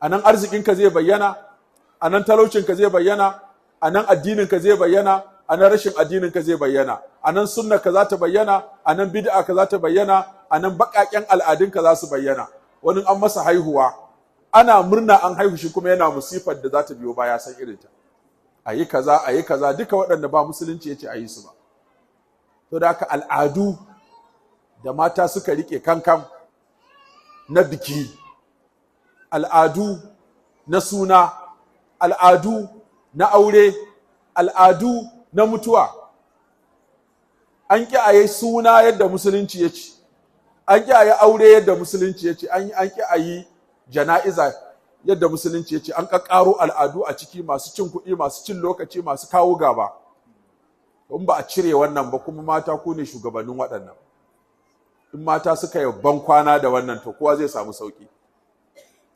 anan arzikinka zai bayyana, anan talaucinka zai bayyana, anan addininka zai bayyana, anan rashin addininka zai bayyana, anan sunnarka za ta bayyana, anan bid'arka za ta bayyana, anan baƙaƙen al'adunka za su bayyana. Wani an masa haihuwa ana murna an haihu shi kuma yana musifar da za ta biyo baya san irinta. Ayi kaza duka waɗanda ba musulunci yace ayi su ba. To da haka al'adu da mata suka rike kankan na biki, al'adu na suna, al'adu na aure, al'adu na mutuwa. An ƙi a yi suna yadda musulunci ya ce, an ƙi a yi aure yadda musulunci ya ce, an ƙi a yi jana'iza yadda musulunci ya ce, an ƙaƙƙaro al'adu a ciki masu cin kuɗi, masu cin lokaci, masu kawo gaba. In ba a cire wannan ba kuma mata ku ne shugabannin waɗannan. In mata suka yi ban kwana da wannan to kowa zai samu sauƙi.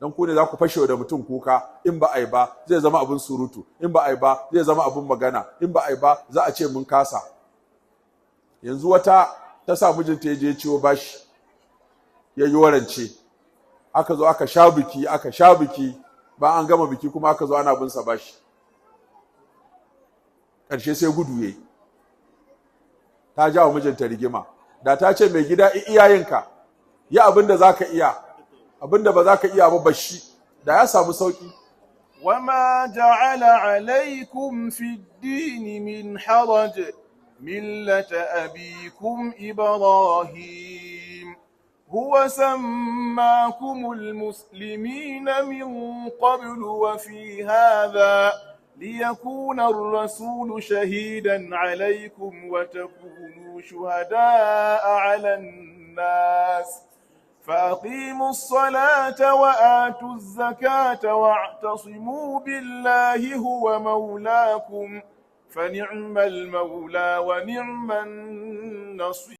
Dan ku ne za ku fashe da mutum kuka, in ba a yi ba zai zama abin surutu, in ba a yi ba zai zama abin magana, in ba a yi ba za a ce mun kasa. Yanzu wata ta sa mijinta ya je ciwo bashi, ya yi warance, aka zo aka sha biki, ba an gama biki kuma aka zo ana bin sa bashi. Ƙarshe sai gudu yayi. Ta jawo mijinta rigima. Da ta ce mai gida iyayenka, yi abin da zaka iya, abin da ba zaka iya ba bashi, da ya samu sauki. وما جعل عليكم في الدين من حرج ملة أبيكم إبراهيم هو سماكم المسلمين من قبل وفي هذا ليكون الرسول شهيدا عليكم وتكونوا شهداء على الناس فأقيموا الصلاة وآتوا الزكاة واعتصموا بالله هو مولاكم فنعم المولى ونعم النصير.